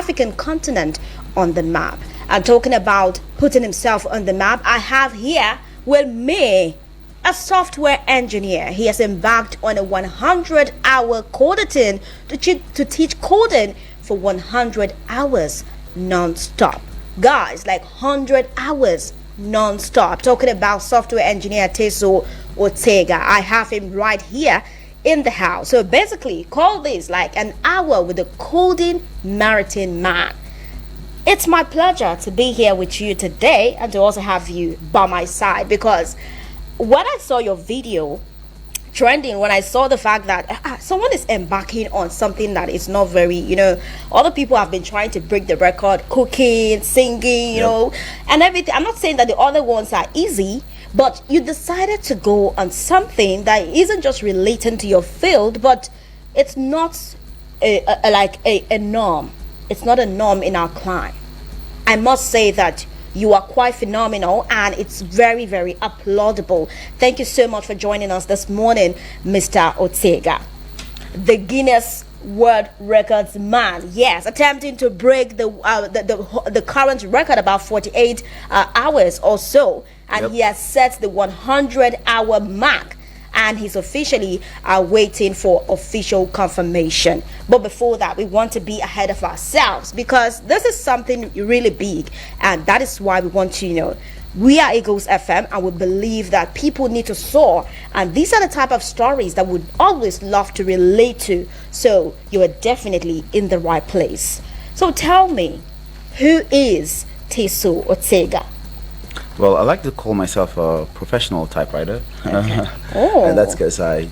African continent on the map. And talking about putting himself on the map, I have here with me a software engineer. He has embarked on a 100-hour coding to teach coding for 100 hours non-stop. Guys, like 100 hours non-stop. Talking about software engineer Teso Ortega. I have him right here in the house. So basically, call this like an hour with a coding marathon man. It's my pleasure to be here with you today and to also have you by my side, because when I saw your video trending, when I saw the fact that someone is embarking on something that is not very, other people have been trying to break the record, cooking, singing, and everything. I'm not saying that the other ones are easy, but you decided to go on something that isn't just relating to your field, but it's not a norm. It's not a norm in our climb. I must say that you are quite phenomenal, and it's very, very applaudable. Thank you so much for joining us this morning, Mr. Ortega, the Guinness World Records man. Yes, attempting to break the current record, about 48 hours or so, and he has set the 100-hour mark. And he's officially waiting for official confirmation. But before that, we want to be ahead of ourselves, because this is something really big. And that is why we want to, we are Eagles FM, and we believe that people need to soar. And these are the type of stories that we'd always love to relate to. So you are definitely in the right place. So tell me, who is Teso Ortega? Well, I like to call myself a professional typewriter. Okay. And that's because I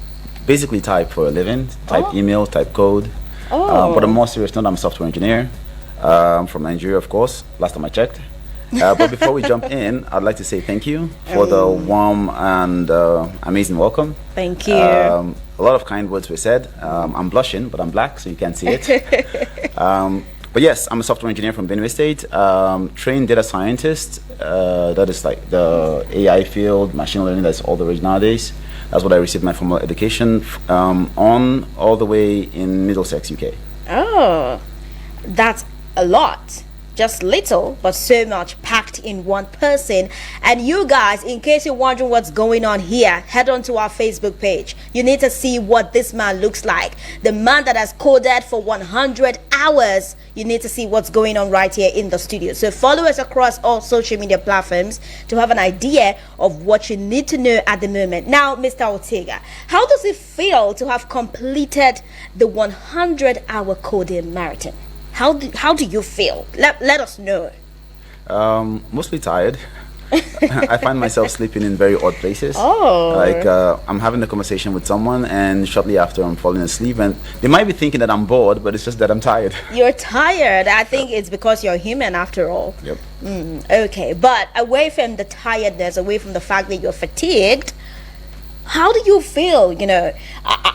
basically type for a living, type email, type code. But I'm more serious note, I'm a software engineer. I'm from Nigeria, of course, last time I checked. But before we jump in, I'd like to say thank you for the warm and amazing welcome. Thank you. A lot of kind words were said. I'm blushing, but I'm black, so you can't see it. But yes, I'm a software engineer from Benue State, trained data scientist. That is like the AI field, machine learning, that's all the rage nowadays. That's what I received my formal education on, all the way in Middlesex, UK. Oh, that's a lot. Just little, but so much packed in one person. And you guys, in case you're wondering what's going on here, head on to our Facebook page. You need to see what this man looks like. The man that has coded for 100 hours. You need to see what's going on right here in the studio. So follow us across all social media platforms to have an idea of what you need to know at the moment. Now, Mr. Ortega, how does it feel to have completed the 100-hour coding marathon? How do you feel? Let us know. Mostly tired. I find myself sleeping in very odd places. Like I'm having a conversation with someone, and shortly after I'm falling asleep, and they might be thinking that I'm bored, but it's just that I'm tired. You're tired. I think it's because you're human after all. Yep. Okay, but away from the tiredness, away from the fact that you're fatigued, how do you feel,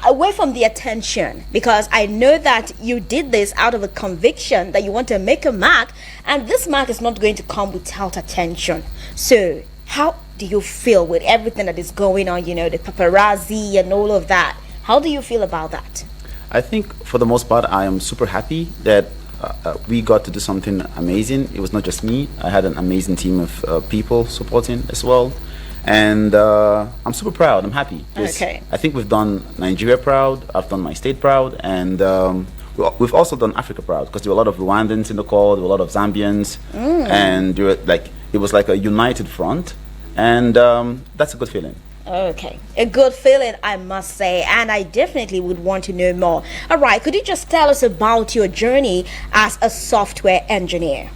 away from the attention? Because I know that you did this out of a conviction that you want to make a mark, and this mark is not going to come without attention. So how do you feel with everything that is going on, the paparazzi and all of that? How do you feel about that? I think for the most part, I am super happy that we got to do something amazing. It was not just me. I had an amazing team of people supporting as well. And I'm super proud. I'm happy. Okay. I think we've done Nigeria proud. I've done my state proud, and we've also done Africa proud, because there were a lot of Rwandans in the call. There were a lot of Zambians, and it was like a united front, and that's a good feeling. Okay, a good feeling, I must say, and I definitely would want to know more. All right, could you just tell us about your journey as a software engineer?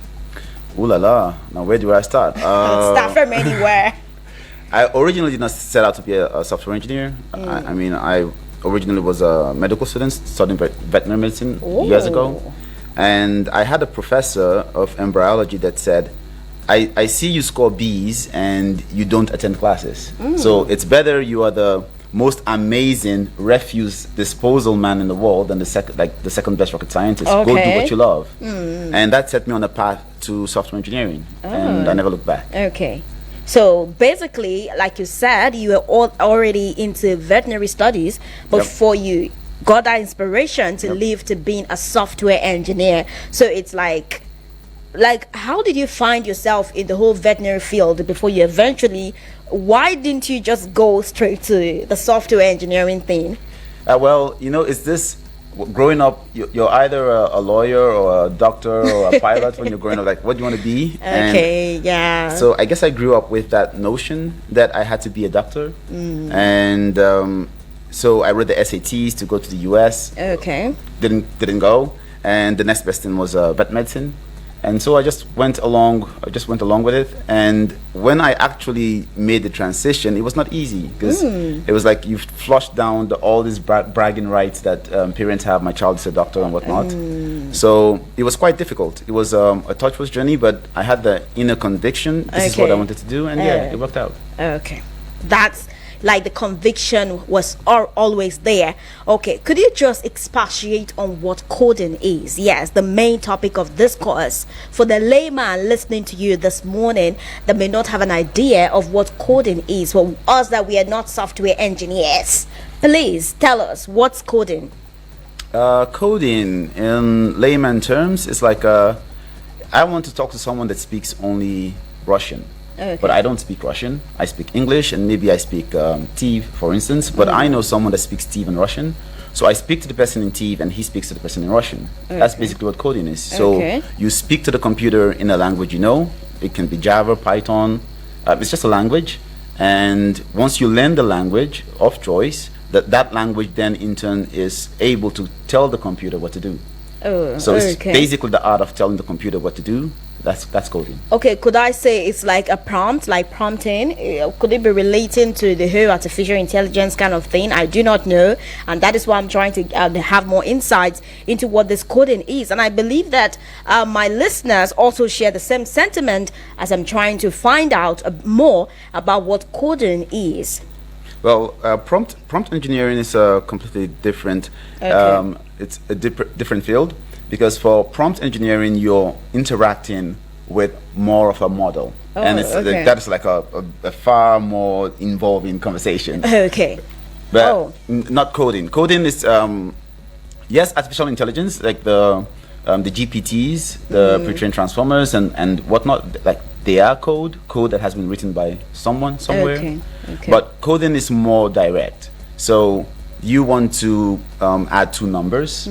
Ooh la la! Now where do I start? Start from anywhere. I originally did not set out to be a software engineer. I originally was a medical student studying veterinary medicine years ago. And I had a professor of embryology that said, I see you score B's and you don't attend classes. So it's better you are the most amazing refuse disposal man in the world than the second best rocket scientist. Okay. Go do what you love. And that set me on a path to software engineering. And I never looked back. Okay. So basically, like you said, you were already into veterinary studies before you got that inspiration to leave to being a software engineer. So it's like how did you find yourself in the whole veterinary field before you eventually, why didn't you just go straight to the software engineering thing? Well, it's this. Growing up, you're either a lawyer or a doctor or a pilot when you're growing up. Like, what do you want to be? Okay, yeah. So I guess I grew up with that notion that I had to be a doctor, and so I wrote the SATs to go to the US. Okay. Didn't go, and the next best thing was vet medicine. And so I just went along with it. And when I actually made the transition, it was not easy, because it was like you've flushed down all these bragging rights that parents have. My child is a doctor and whatnot. So it was quite difficult. It was a tortuous journey, but I had the inner conviction. This is what I wanted to do, and it worked out. Okay, that's like the conviction was always there. Okay, could you just expatiate on what coding is? Yes, the main topic of this course. For the layman listening to you this morning that may not have an idea of what coding is, for us that we are not software engineers, please tell us, what's coding? Coding, in layman terms, is like I want to talk to someone that speaks only Russian. Okay. But I don't speak Russian. I speak English, and maybe I speak Tiv, for instance. But I know someone that speaks Tiv and Russian. So I speak to the person in Tiv, and he speaks to the person in Russian. That's basically what coding is. So you speak to the computer in a language you know. It can be Java, Python. It's just a language. And once you learn the language of choice, that language then in turn is able to tell the computer what to do. So it's basically the art of telling the computer what to do. That's coding. Okay, could I say it's like a prompt, like prompting? Could it be relating to the whole artificial intelligence kind of thing? I do not know, and that is why I'm trying to have more insights into what this coding is. And I believe that my listeners also share the same sentiment as I'm trying to find out more about what coding is. Well, prompt engineering is a completely different. It's a different field. Because for prompt engineering, you're interacting with more of a model. And that is like a far more involving conversation. Okay. But not coding. Coding is, yes, artificial intelligence, like the GPTs, the pre-trained transformers and whatnot, like they are code that has been written by someone somewhere. Okay. But coding is more direct. So you want to add two numbers.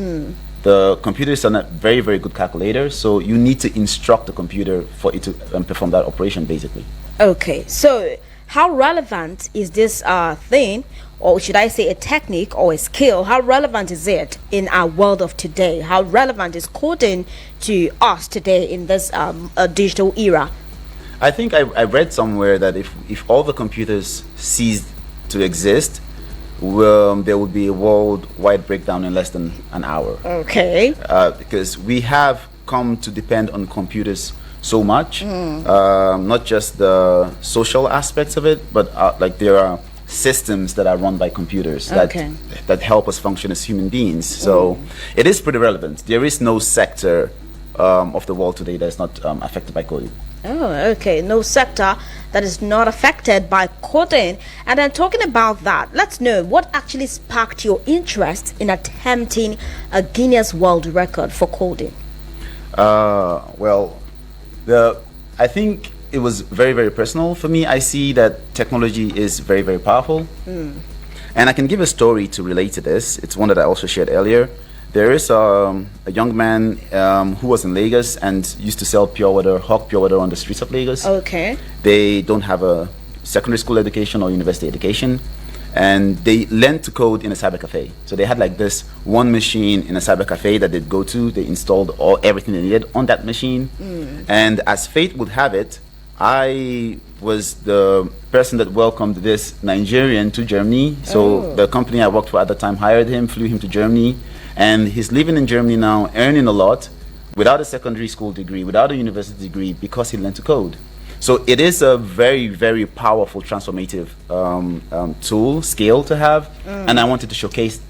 The computer is a very, very good calculator, so you need to instruct the computer for it to perform that operation, basically. Okay, so how relevant is this thing, or should I say a technique or a skill, how relevant is it in our world of today? How relevant is coding to us today in this digital era? I think I read somewhere that if all the computers ceased to exist, there would be a worldwide breakdown in less than an hour. Okay. Because we have come to depend on computers so much, not just the social aspects of it, but like there are systems that are run by computers that help us function as human beings. So it is pretty relevant. There is no sector of the world today that is not affected by coding. Oh, okay. No sector that is not affected by coding. And then talking about that, let's know what actually sparked your interest in attempting a Guinness World Record for coding. Well, I think it was very, very personal for me. I see that technology is very, very powerful. And I can give a story to relate to this. It's one that I also shared earlier. There is a young man who was in Lagos and used to sell hawk pure water on the streets of Lagos. Okay. They don't have a secondary school education or university education, and they learned to code in a cyber cafe. So they had like this one machine in a cyber cafe that they'd go to. They installed everything they needed on that machine. And as fate would have it, I was the person that welcomed this Nigerian to Germany. So the company I worked for at the time hired him, flew him to Germany. And he's living in Germany now, earning a lot, without a secondary school degree, without a university degree, because he learned to code. So it is a very, very powerful, transformative skill to have. And I wanted to showcase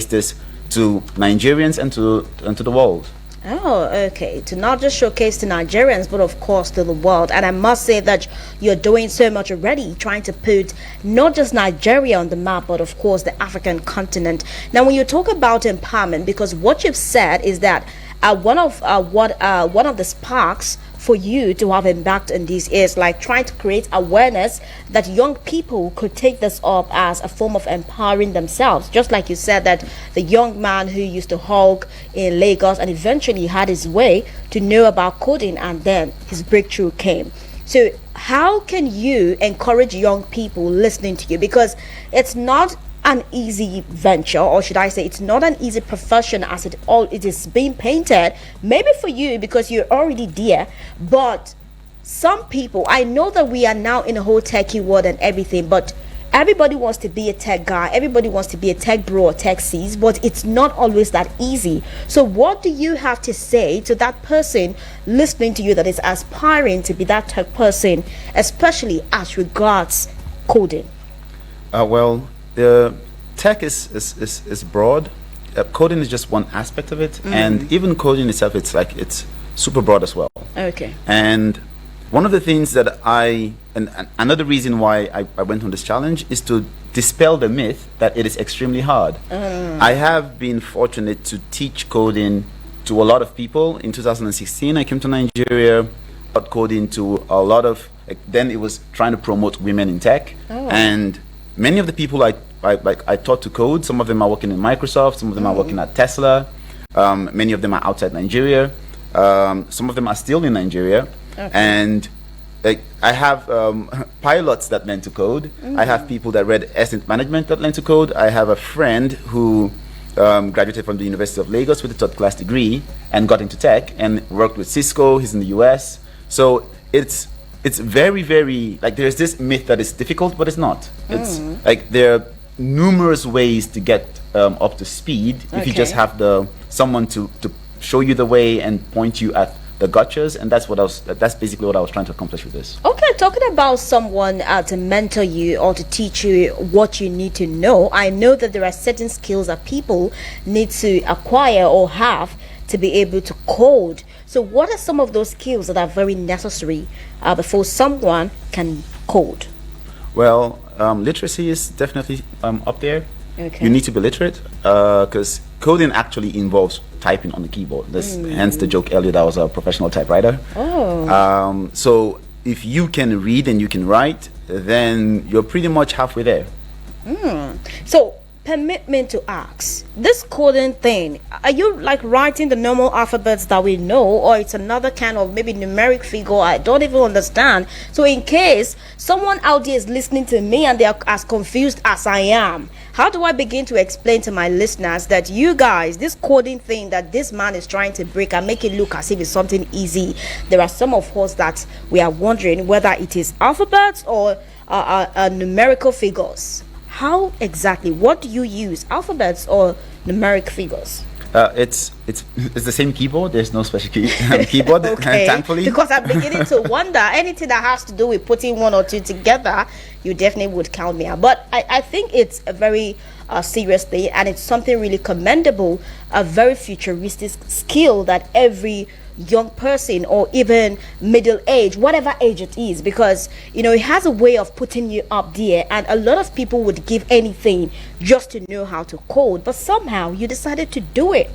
this to Nigerians and to the world. Oh, okay. To not just showcase to Nigerians, but of course to the world. And I must say that you're doing so much already, trying to put not just Nigeria on the map, but of course the African continent. Now, when you talk about empowerment, because what you've said is that one of the sparks for you to have embarked on this is like trying to create awareness that young people could take this up as a form of empowering themselves, just like you said that the young man who used to hawk in Lagos and eventually had his way to know about coding, and then his breakthrough came. So how can you encourage young people listening to you, because it's not an easy venture, or should I say it's not an easy profession as it is being painted, maybe for you because you're already there, but some people, I know that we are now in a whole techie world and everything, but everybody wants to be a tech guy, everybody wants to be a tech bro or tech sis, but it's not always that easy. So what do you have to say to that person listening to you that is aspiring to be that tech person, especially as regards coding? Well, the tech is broad. Coding is just one aspect of it, and even coding itself, it's super broad as well. Okay. And one of the things that and another reason why I went on this challenge is to dispel the myth that it is extremely hard. I have been fortunate to teach coding to a lot of people. In 2016, I came to Nigeria, taught coding to a lot of. Then it was trying to promote women in tech, and many of the people I taught to code, some of them are working in Microsoft, some of them are working at Tesla, many of them are outside Nigeria, some of them are still in Nigeria, and I have pilots that learn to code. I have people that read estate management that learn to code. I have a friend who graduated from the University of Lagos with a third class degree and got into tech and worked with Cisco. He's in the US. So it's very, very, like, there's this myth that it's difficult, but it's not. It's like there are numerous ways to get up to speed if you just have someone to show you the way and point you at the gotchas, and that's basically what I was trying to accomplish with this. Okay, talking about someone to mentor you or to teach you what you need to know, I know that there are certain skills that people need to acquire or have to be able to code. So what are some of those skills that are very necessary before someone can code? Well, literacy is definitely up there. Okay. You need to be literate because coding actually involves typing on the keyboard. Hence the joke earlier that I was a professional typewriter. So if you can read and you can write, then you're pretty much halfway there. So permit me to ask, this coding thing, are you like writing the normal alphabets that we know, or it's another kind of maybe numeric figure? I don't even understand. So in case someone out there is listening to me and they are as confused as I am, how do I begin to explain to my listeners that you guys, this coding thing that this man is trying to break and make it look as if it's something easy, there are some of us that we are wondering whether it is alphabets or numerical figures. How exactly? What do you use? Alphabets or numeric figures? It's the same keyboard. There's no special keyboard, thankfully. Because I'm beginning to wonder, anything that has to do with putting one or two together, you definitely would count me out. But I think it's a very serious thing, and it's something really commendable, a very futuristic skill that every young person or even middle age, whatever age it is, because it has a way of putting you up there, and a lot of people would give anything just to know how to code, but somehow you decided to do it.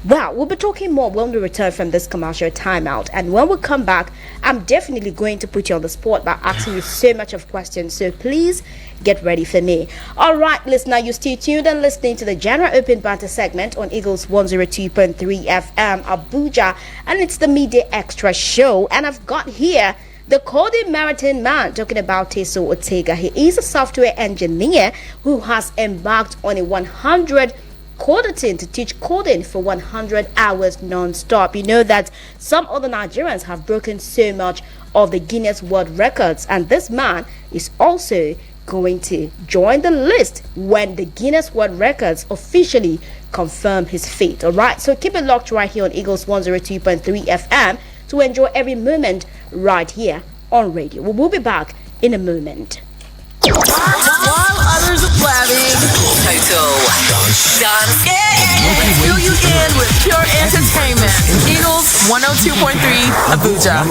Well, we'll be talking more when we return from this commercial timeout, and when we come back, I'm definitely going to put you on the spot by asking you so much of questions, so please get ready for me. All right, listener, you stay tuned and listening to the General Open Banter segment on Eagles 102.3 FM Abuja, and it's the Midday Extra show, and I've got here the coding marathon man, talking about Teso Ortega. He is a software engineer who has embarked on a 100 coding to teach coding for 100 hours non-stop. You know that some other Nigerians have broken so much of the Guinness World Records, and this man is also going to join the list when the Guinness World Records officially confirm his fate. All right, so keep it locked right here on Eagles 102.3 FM to enjoy every moment right here on radio. We will be back in a moment. While others are blabbing. Total dance. Yeah. Fill you in with pure entertainment. Eagles 102.3 Abuja.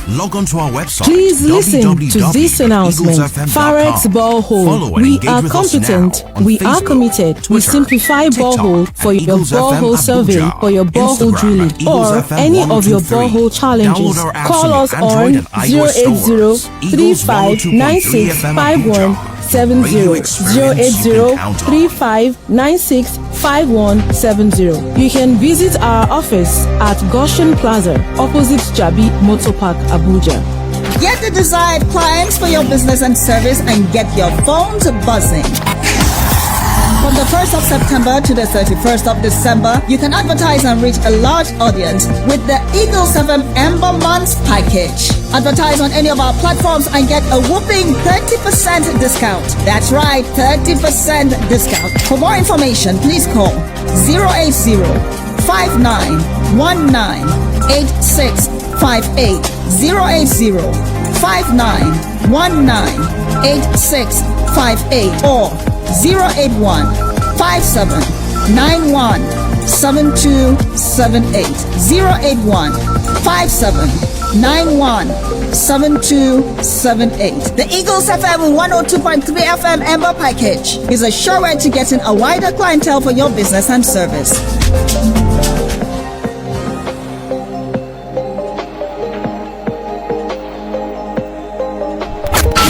Log on to our website. Please listen to this announcement. Farex Borehole. We are competent. We are committed. We simplify borehole for your borehole survey, for your borehole drilling, or any of your borehole challenges. Call us on 080-3596-5170. You can visit our office at Goshen Plaza, opposite Jabi Motor Park, Abuja. Get the desired clients for your business and service and get your phones buzzing. From the 1st of September to the 31st of December, you can advertise and reach a large audience with the Eagles FM Ember Months package. Advertise on any of our platforms and get a whopping 30% discount. That's right, 30% discount. For more information, please call 080-5919-8658. 080-5919-8658 or 081-5791-7278. 081-5791-7278. The Eagles FM 102.3 FM Ember package is a sure way to getting a wider clientele for your business and service.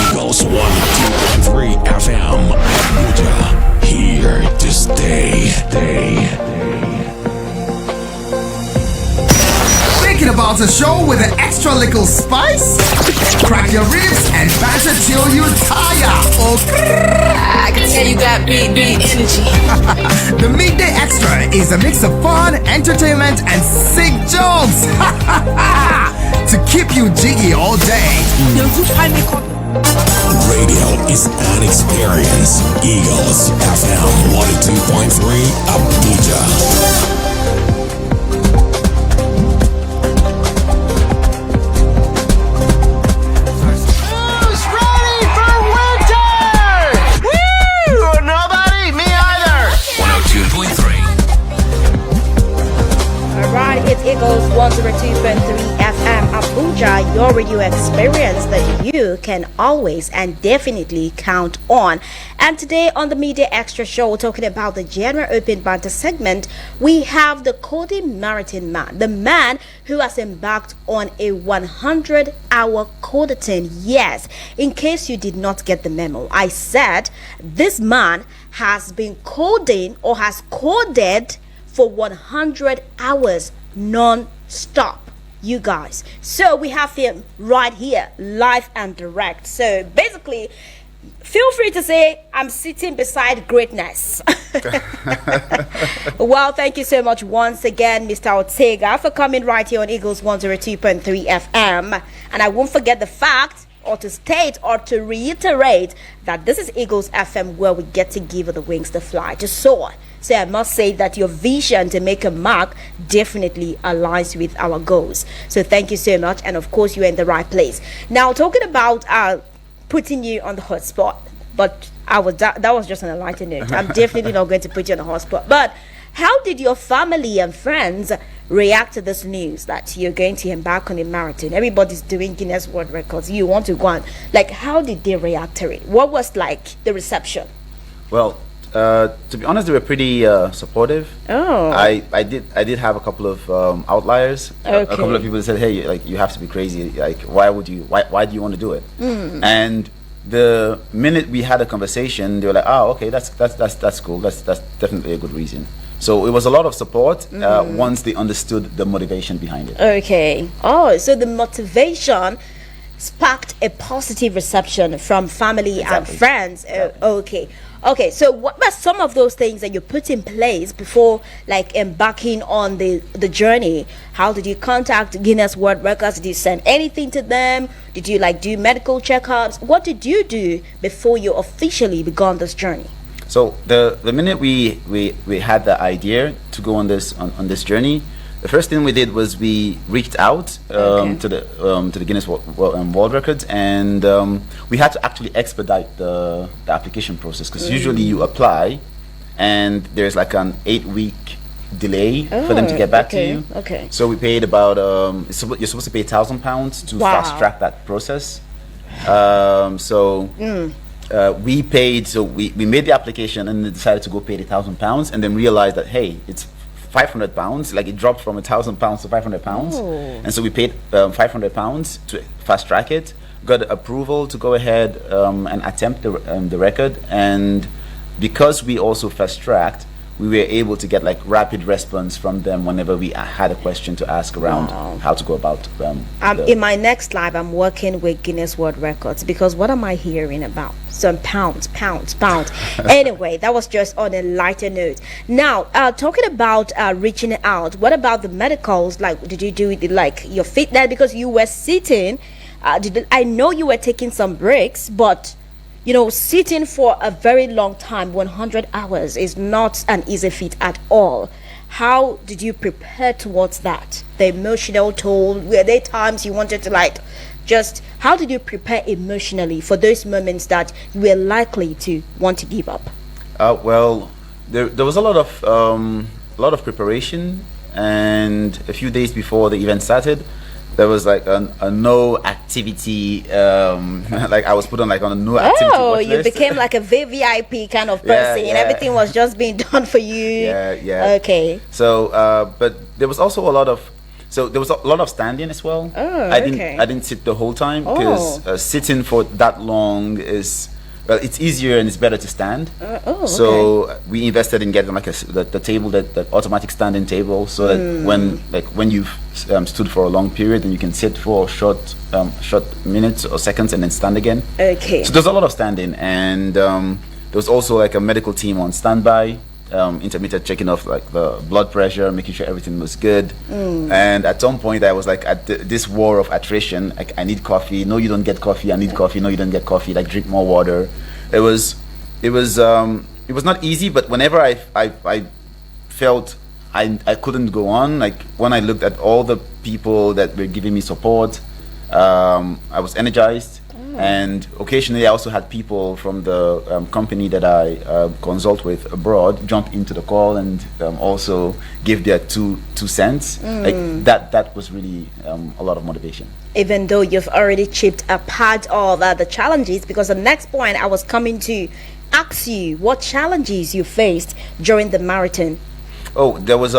Eagles 102.3 FM. Abuja, here to stay. Thinking about a show with an extra little spice? Crack your ribs and bash it till you tire. I can tell you got big energy. The Midday Extra is a mix of fun, entertainment, and sick jokes to keep you jiggy all day. Radio is an experience. Eagles FM 102.3 Abuja. Eagles 102.3 FM Abuja, your radio experience that you can always and definitely count on. And today on the Media Extra Show, we're talking about the General Open Banter segment. We have the coding marathon man, the man who has embarked on a 100-hour codathon. Yes, in case you did not get the memo, I said this man has been coding or has coded for 100 hours non-stop, you guys. So we have him right here, live and direct. So basically, feel free to say I'm sitting beside greatness. Well, thank you so much once again, Mr. Ortega, for coming right here on Eagles 102.3 FM. And I won't forget the fact, or to state, or to reiterate, that this is Eagles FM, where we get to give the wings to fly, to soar. So I must say that your vision to make a mark definitely aligns with our goals. So thank you so much. And of course, you're in the right place. Now, talking about putting you on the hot spot, but that was just on a lighter note. I'm definitely not going to put you on the hot spot. But how did your family and friends react to this news that you're going to embark on a marathon? Everybody's doing Guinness World Records. You want to go on. Like, how did they react to it? What was like the reception? Well, to be honest, they were pretty supportive. Oh, I did have a couple of outliers. Okay. A couple of people said, "Hey, like you have to be crazy. Like, why do you want to do it?" And the minute we had a conversation, they were like, "Oh, okay, that's cool. That's definitely a good reason." So it was a lot of support once they understood the motivation behind it. Okay. Oh, so the motivation sparked a positive reception from family and friends. Okay, so what were some of those things that you put in place before like embarking on the journey? How did you contact Guinness World Records? Did you send anything to them? Did you like do medical checkups? What did you do before you officially began this journey? So the minute we had the idea to go on this journey, The first thing we did was we reached out to the Guinness World Records, and we had to actually expedite the application process, because usually you apply, and there's like an 8-week delay for them to get back to you. Okay. So we paid about you're supposed to pay £1,000 to fast track that process. We paid, so we made the application and decided to go pay the £1,000, and then realized that, hey, it's £500, like it dropped from £1,000 to £500, and so we paid £500 to fast track it, got approval to go ahead and attempt the record, and because we also fast tracked, we were able to get like rapid response from them whenever we had a question to ask around how to go about in my next live, I'm working with Guinness World Records, because what am I hearing about? Some pounds. Anyway, that was just on a lighter note. Now, talking about reaching out, what about the medicals? Like, did you do it like your fitness? Because you were sitting, I know you were taking some breaks, but you know, sitting for a very long time, 100 hours, is not an easy feat at all. How did you prepare towards that? The emotional toll, were there times you wanted to how did you prepare emotionally for those moments that you were likely to want to give up? Well, there was a lot of preparation, and a few days before the event started, there was like a no activity, like I was put on like on a no activity watch you list. became like a VIP kind of person, and everything was just being done for you. Yeah. Okay. So, but there was also a lot of standing as well. I didn't sit the whole time, because sitting for that long is, well, it's easier and it's better to stand. So we invested in getting like the table, that automatic standing table, so that when you've stood for a long period, then you can sit for short minutes or seconds and then stand again. Okay. So there's a lot of standing, and there was also like a medical team on standby, intermittent checking of like the blood pressure, making sure everything was good. And at some point I was like at this war of attrition, like I need coffee, no you don't get coffee, I need coffee, no you don't get coffee, like drink more water. It was not easy, but whenever I felt I couldn't go on, like when I looked at all the people that were giving me support, I was energized. And occasionally I also had people from the company that I consult with abroad jump into the call and also give their two cents. Like that was really a lot of motivation. Even though you've already chipped a part of the challenges, because the next point I was coming to ask you what challenges you faced during the marathon. Oh, there was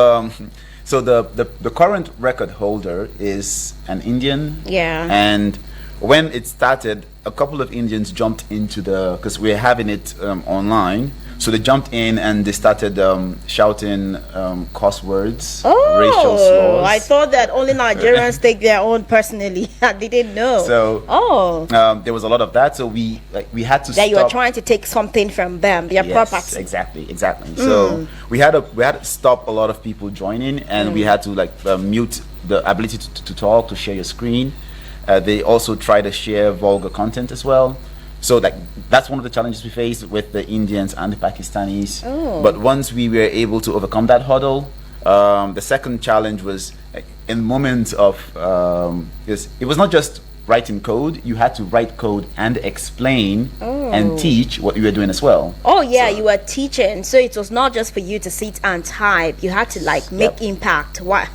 so the current record holder is an Indian. Yeah. And when it started, a couple of Indians jumped into because we're having it online, so they jumped in and they started shouting curse words, racial slurs. I thought that only Nigerians take their own personally. I didn't know. So there was a lot of that. So we had to that you were trying to take something from them, their property. Exactly. So we had to stop a lot of people joining, and we had to mute the ability to talk, to share your screen. They also try to share vulgar content as well. So that's one of the challenges we faced with the Indians and the Pakistanis. But once we were able to overcome that hurdle, the second challenge was in moments of, it was not just writing code, you had to write code and explain and teach what you were doing as well. You were teaching, so it was not just for you to sit and type, you had to make impact. What?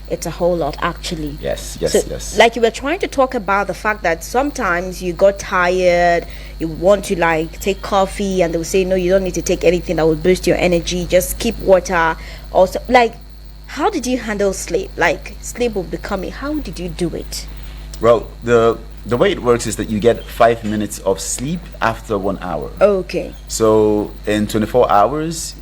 It's a whole lot, actually. Yes. Like you were trying to talk about the fact that sometimes you got tired, you want to take coffee, and they will say, no, you don't need to take anything that will boost your energy, just keep water. Also, how did you handle sleep? Sleep will be coming. How did you do it? Well, the way it works is that you get 5 minutes of sleep after 1 hour. Okay. So in 24 hours,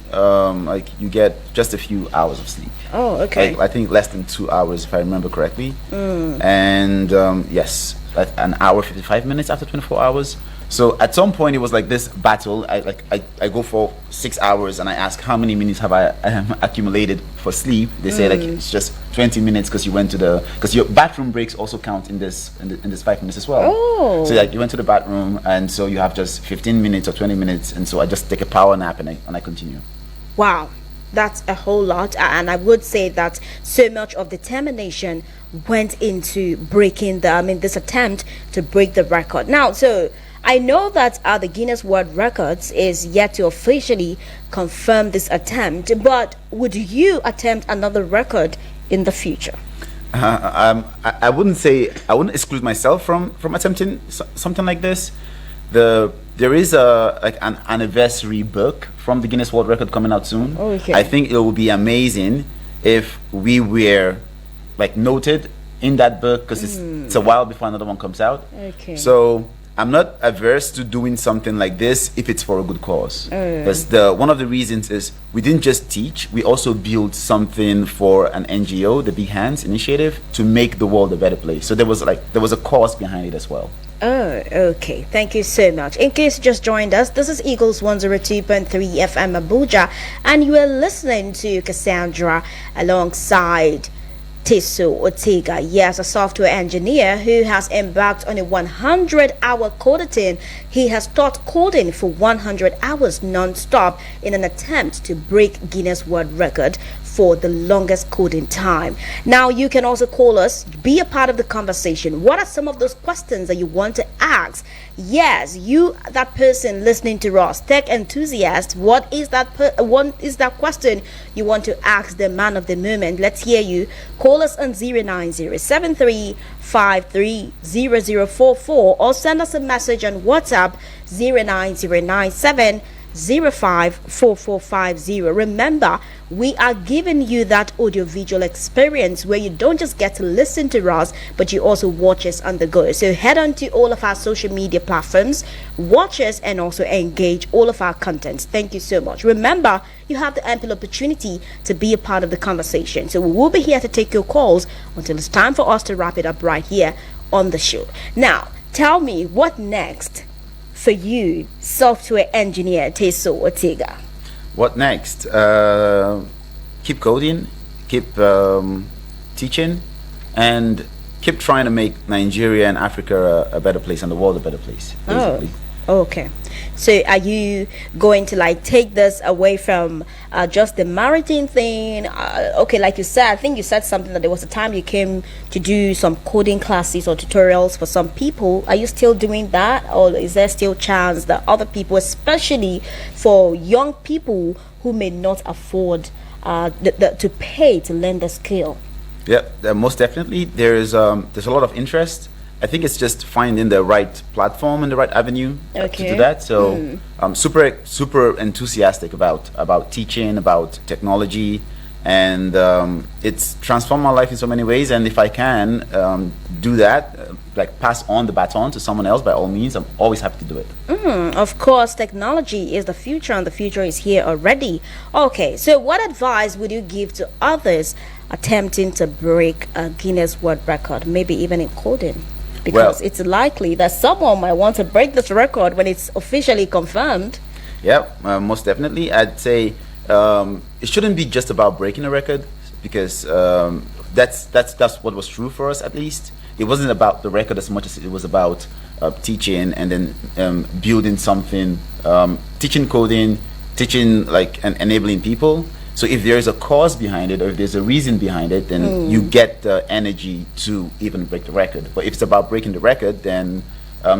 you get just a few hours of sleep. Oh, okay. I think less than 2 hours, if I remember correctly. And yes, an hour 55 minutes after 24 hours. So at some point it was like this battle. I go for 6 hours and I ask how many minutes have I accumulated for sleep. They say it's just 20 minutes because you went to because your bathroom breaks also count in this 5 minutes as well. So you went to the bathroom, and so you have just 15 minutes or 20 minutes, and so I just take a power nap and I continue. Wow. That's a whole lot, and I would say that so much of determination went into breaking this attempt to break the record. Now, so I know that the Guinness World Records is yet to officially confirm this attempt, but would you attempt another record in the future? I wouldn't exclude myself from attempting something like this. There is an anniversary book from the Guinness World Record coming out soon. Okay. I think it would be amazing if we were noted in that book, because it's a while before another one comes out. Okay. So I'm not averse to doing something like this if it's for a good cause. Because one of the reasons is we didn't just teach, we also built something for an NGO, the Big Hands Initiative, to make the world a better place. So there was a cause behind it as well. Oh, okay. Thank you so much. In case you just joined us, this is Eagles 102.3 FM Abuja, and you are listening to Cassandra alongside Teso Ortega. Yes, a software engineer who has embarked on a 100-hour coding. He has taught coding for 100 hours non-stop in an attempt to break Guinness World Record for the longest coding time. Now, you can also call us, be a part of the conversation. What are some of those questions that you want to ask? Yes, you, that person listening to us, tech enthusiast, what is that question you want to ask the man of the moment? Let's hear you. Call us on 09073530044 or send us a message on WhatsApp 09097 054450. Remember, we are giving you that audiovisual experience where you don't just get to listen to us, but you also watch us on the go. So head on to all of our social media platforms, watch us, and also engage all of our contents. Thank you so much. Remember, you have the ample opportunity to be a part of the conversation. So we will be here to take your calls until it's time for us to wrap it up right here on the show. Now, tell me, what next for you, software engineer Teso Ortega? What next? Keep coding, keep teaching, and keep trying to make Nigeria and Africa a better place and the world a better place, basically. Oh, okay. So are you going to take this away from just the maritime thing? Okay, like you said, I think you said something that there was a time you came to do some coding classes or tutorials for some people. Are you still doing that, or is there still chance that other people, especially for young people who may not afford to pay to learn the skill? Yeah, most definitely. There's a lot of interest. I think it's just finding the right platform and the right avenue to do that. So I'm super enthusiastic about teaching, about technology, and it's transformed my life in so many ways. And if I can do that, pass on the baton to someone else, by all means, I'm always happy to do it. Of course, technology is the future, and the future is here already. Okay, so what advice would you give to others attempting to break a Guinness World Record, maybe even in coding? Because it's likely that someone might want to break this record when it's officially confirmed. Yeah, most definitely. I'd say it shouldn't be just about breaking a record, because that's what was true for us, at least. It wasn't about the record as much as it was about teaching and then building something, teaching coding, teaching and enabling people. So if there's a cause behind it, or if there's a reason behind it, then you get the energy to even break the record. But if it's about breaking the record, then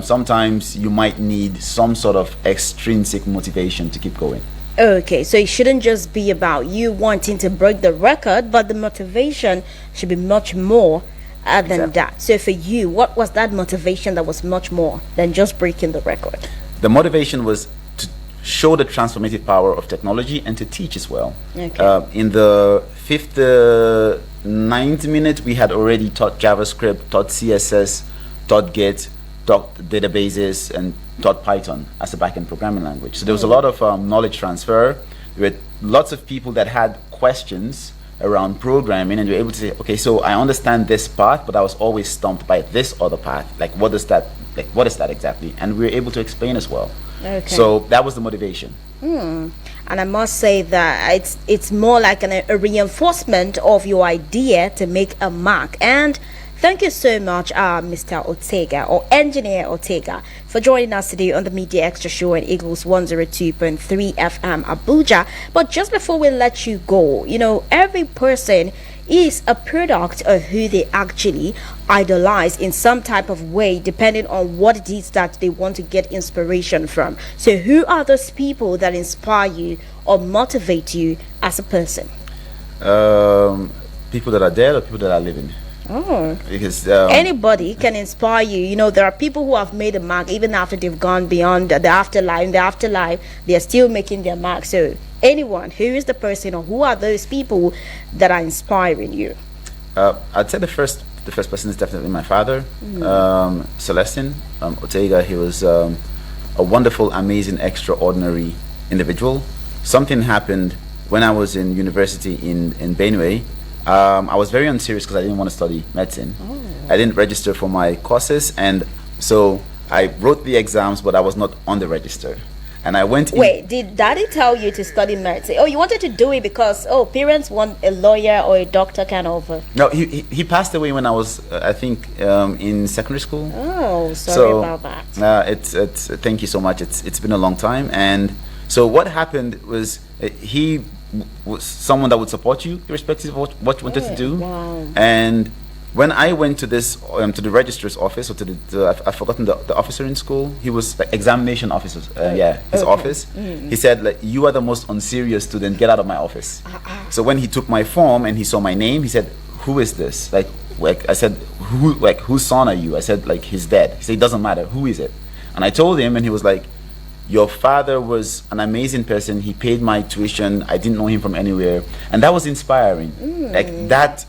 sometimes you might need some sort of extrinsic motivation to keep going. Okay, so it shouldn't just be about you wanting to break the record, but the motivation should be much more than that. So for you, what was that motivation that was much more than just breaking the record? The motivation was to show the transformative power of technology and to teach as well. Okay. In the fifth, ninth minute, we had already taught JavaScript, taught CSS, taught Git, taught databases, and taught Python as a backend programming language. So there was a lot of knowledge transfer. There were lots of people that had questions around programming, and you're able to say, okay, so I understand this part, but I was always stumped by this other part. What is that exactly? And we were able to explain as well. Okay. So that was the motivation. And I must say that it's more like a reinforcement of your idea to make a mark. And Thank you so much, Mr. Ortega, or Engineer Ortega, for joining us today on the Media Extra Show on Eagles 102.3 FM Abuja. But just before we let you go, every person is a product of who they actually idolize in some type of way, depending on what it is that they want to get inspiration from. So who are those people that inspire you or motivate you as a person? People that are dead or people that are living. Oh, Because anybody can inspire you. There are people who have made a mark even after they've gone beyond the afterlife. In the afterlife, they are still making their mark. So anyone, who is the person or who are those people that are inspiring you? I'd say the first person is definitely my father, Celestin Ortega. He was a wonderful, amazing, extraordinary individual. Something happened when I was in university in Benue. I was very unserious because I didn't want to study medicine. I didn't register for my courses, and so I wrote the exams, but I was not on the register. And I went. Wait, did Daddy tell you to study medicine? Oh, you wanted to do it because parents want a lawyer or a doctor kind of. No, he passed away when I was I think in secondary school. Oh, sorry about that. It's thank you so much. It's been a long time, and so what happened was he was someone that would support you irrespective of what you wanted to do. Wow. And when I went to this to the registrar's office, or to I've forgotten the officer in school. He was like examination officer. His office. He said, like, you are the most unserious student. Get out of my office. So when he took my form and he saw my name, he said, "Who is this?" Like I said, "Who? Like, whose son are you?" I said, "Like, he's dead." He said, "It doesn't matter. Who is it?" And I told him, and he was like, "Your father was an amazing person. He paid my tuition. I didn't know him from anywhere," and that was inspiring. Like that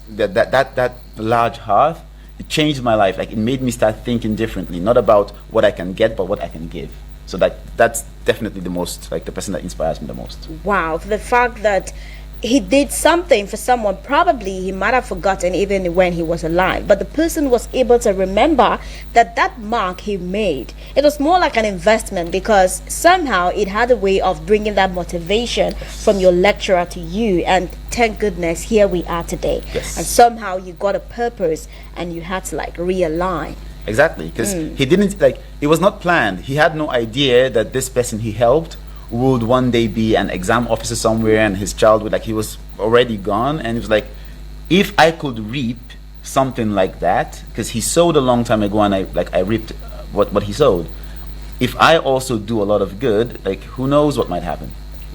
large heart, it changed my life. Like, it made me start thinking differently, not about what I can get, but what I can give. So that's definitely the person that inspires me the most. Wow, the fact that he did something for someone probably he might have forgotten even when he was alive, but the person was able to remember that mark he made, it was more like an investment, because somehow it had a way of bringing that motivation from your lecturer to you, and thank goodness here we are today. Yes. And somehow you got a purpose and you had to realign. Exactly, because he didn't, it was not planned. He had no idea that this person he helped would one day be an exam officer somewhere, and his child would, he was already gone, and he was like, if I could reap something like that, because he sowed a long time ago, and I reaped what he sowed. If I also do a lot of good, who knows what might happen.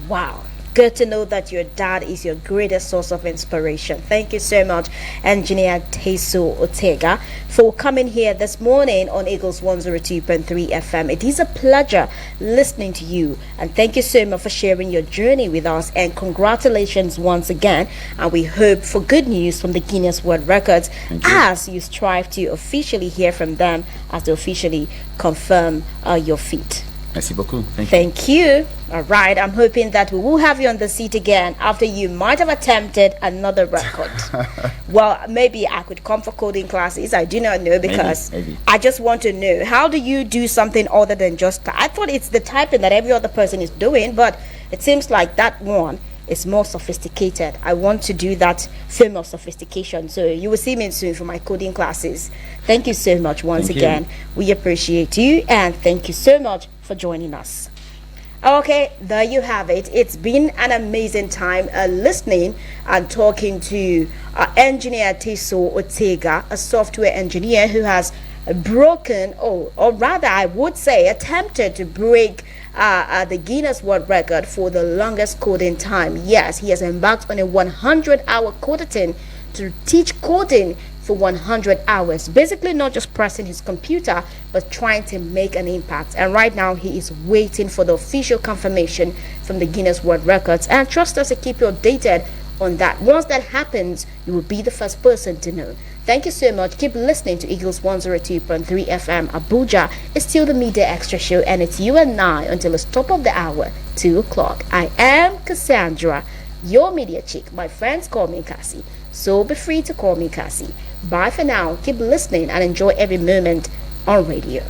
Wow. Good to know that your dad is your greatest source of inspiration. Thank you so much, Engineer Teso Ortega, for coming here this morning on Eagles 102.3 FM. It is a pleasure listening to you, and thank you so much for sharing your journey with us, and congratulations once again, and we hope for good news from the Guinness World Records as you strive to officially hear from them, as they officially confirm your feat. Merci beaucoup. Thank you. All right. I'm hoping that we will have you on the seat again after you might have attempted another record. Well, maybe I could come for coding classes. I do not know, because maybe. I just want to know, how do you do something other than just I thought it's the typing that every other person is doing, but it seems like that one is more sophisticated. I want to do that film of sophistication. So you will see me soon for my coding classes. Thank you so much once again. We appreciate you, and thank you so much for joining us. Okay, there you have it. It's been an amazing time listening and talking to Engineer Teso Ortega, a software engineer who has broken, or rather I would say attempted to break the Guinness World Record for the longest coding time. Yes, he has embarked on a 100-hour codathon to teach coding for 100 hours, basically not just pressing his computer, but trying to make an impact. And right now he is waiting for the official confirmation from the Guinness World Records, and trust us to keep you updated on that. Once that happens, you will be the first person to know. Thank you so much. Keep listening to Eagles 102.3 FM Abuja. It's still the Media Extra Show, and it's you and I until the top of the hour, 2 o'clock. I am Cassandra, your media chick. My friends call me Cassie, so be free to call me Cassie. Bye for now. Keep listening and enjoy every moment on radio.